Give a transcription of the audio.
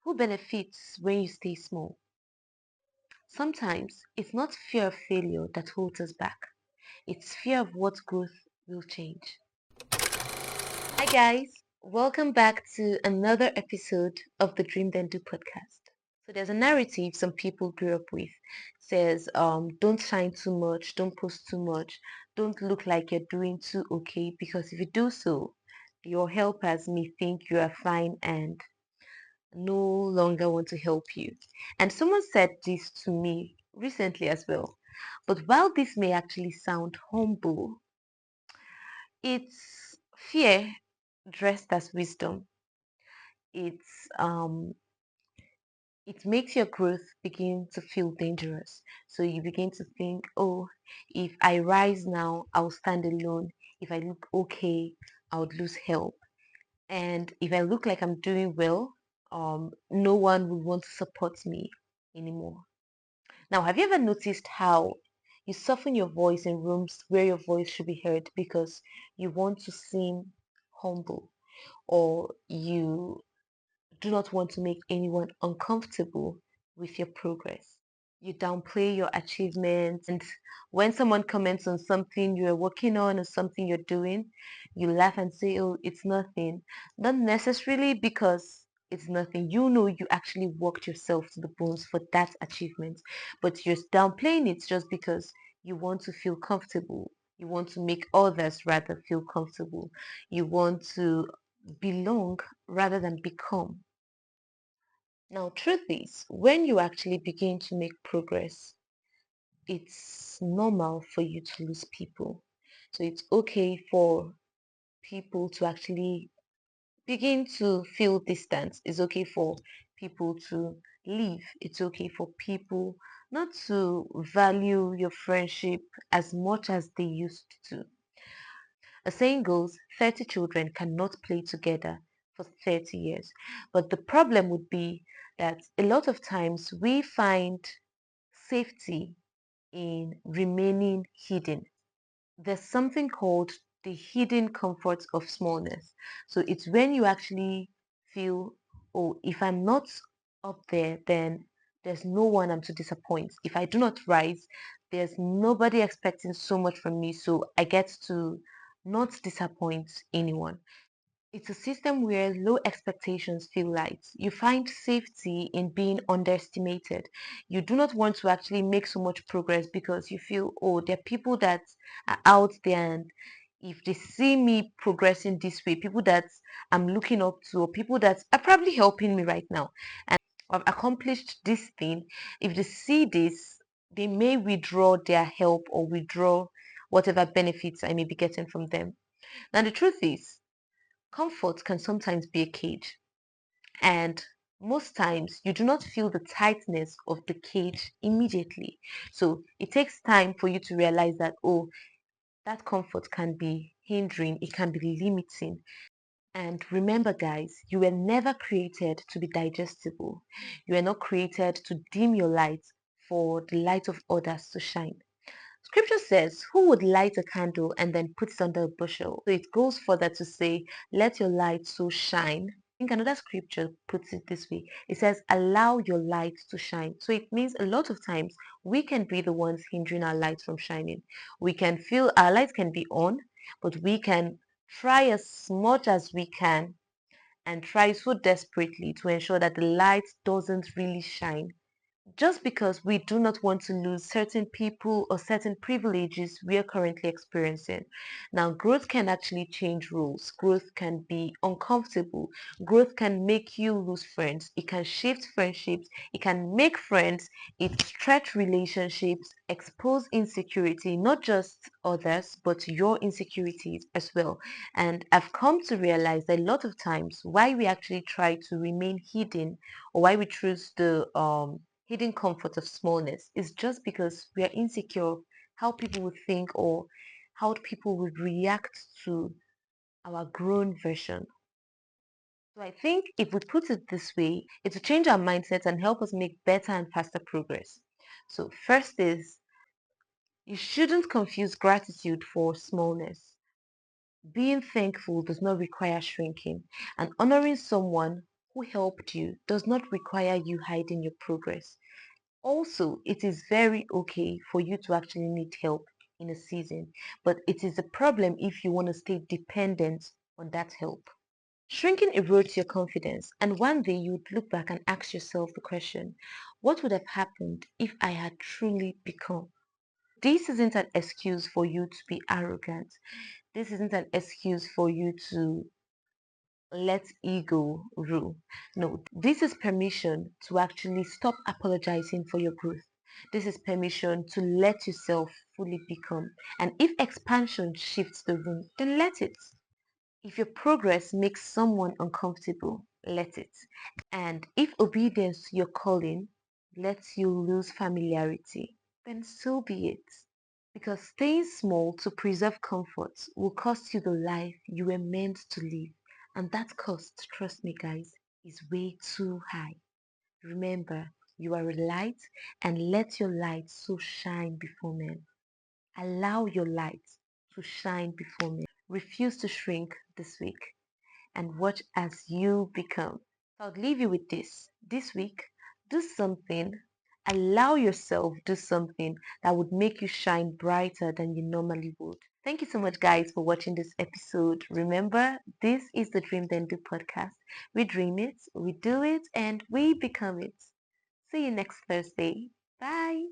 Who benefits when you stay small? Sometimes it's not fear of failure that holds us back. It's fear of what growth will change. Hi guys, welcome back to another episode of the Dream Then Do podcast. So there's a narrative some people grew up with. Says don't shine too much, don't post too much, don't look like you're doing too okay, because if you do so, your helpers may think you are fine and no longer want to help you. And someone said this to me recently as well. But while this may actually sound humble, it's fear dressed as wisdom. It's it makes your growth begin to feel dangerous. So you begin to think, oh, if I rise now, I'll stand alone. If I look okay, I would lose help. And if I look like I'm doing well, no one will want to support me anymore. Now, have you ever noticed how you soften your voice in rooms where your voice should be heard because you want to seem humble, or you do not want to make anyone uncomfortable with your progress? You downplay your achievements, and when someone comments on something you're working on or something you're doing, you laugh and say, oh, it's nothing. Not necessarily because it's nothing. You know you actually worked yourself to the bones for that achievement, but you're downplaying it just because you want to feel comfortable. You want to make others rather feel comfortable. You want to belong rather than become. Now, truth is, when you actually begin to make progress, it's normal for you to lose people. So it's okay for people to actually begin to feel distance. It's okay for people to leave. It's okay for people not to value your friendship as much as they used to. A saying goes, 30 children cannot play together for 30 years. But the problem would be that a lot of times we find safety in remaining hidden. There's something called the hidden comfort of smallness. So it's when you actually feel, oh, if I'm not up there, then there's no one I'm to disappoint. If I do not rise, there's nobody expecting so much from me. So I get to not disappoint anyone. It's a system where low expectations feel light. You find safety in being underestimated. You do not want to actually make so much progress because you feel, oh, there are people that are out there, and if they see me progressing this way, people that I'm looking up to, or people that are probably helping me right now, and I've accomplished this thing, if they see this, they may withdraw their help or withdraw whatever benefits I may be getting from them. Now, the truth is, comfort can sometimes be a cage, and most times you do not feel the tightness of the cage immediately. So it takes time for you to realize that, oh, that comfort can be hindering, it can be limiting. And remember, guys, you were never created to be digestible. You were not created to dim your light for the light of others to shine. Scripture says, who would light a candle and then put it under a bushel? So it goes further to say, let your light so shine. I think another scripture puts it this way. It says, allow your light to shine. So it means a lot of times we can be the ones hindering our light from shining. We can feel our light can be on, but we can try as much as we can and try so desperately to ensure that the light doesn't really shine, just because we do not want to lose certain people or certain privileges we are currently experiencing. Now, growth can actually change rules. Growth can be uncomfortable. Growth can make you lose friends. It can shift friendships. It can make friends. It stretch relationships, expose insecurity, not just others, but your insecurities as well. And I've come to realize that a lot of times why we actually try to remain hidden, or why we choose the hidden comfort of smallness, is just because we are insecure of how people would think or how people would react to our grown version. So I think if we put it this way, it will change our mindset and help us make better and faster progress. So first is, you shouldn't confuse gratitude for smallness. Being thankful does not require shrinking, and honoring someone who helped you does not require you hiding your progress. Also, it is very okay for you to actually need help in a season, but it is a problem if you want to stay dependent on that help. Shrinking erodes your confidence, and one day you would look back and ask yourself the question, what would have happened if I had truly become? This isn't an excuse for you to be arrogant. This isn't an excuse for you to let ego rule. No, this is permission to actually stop apologizing for your growth. This is permission to let yourself fully become. And if expansion shifts the room, then let it. If your progress makes someone uncomfortable, let it. And if obedience to your calling lets you lose familiarity, then so be it. Because staying small to preserve comfort will cost you the life you were meant to live. And that cost, trust me guys, is way too high. Remember, you are a light and let your light so shine before men. Allow your light to shine before men. Refuse to shrink this week and watch as you become. So I'll leave you with this week. Do something. Allow yourself do something that would make you shine brighter than you normally would. Thank you so much, guys, for watching this episode. Remember, this is the Dream Then Do podcast. We dream it, we do it, and we become it. See you next Thursday. Bye.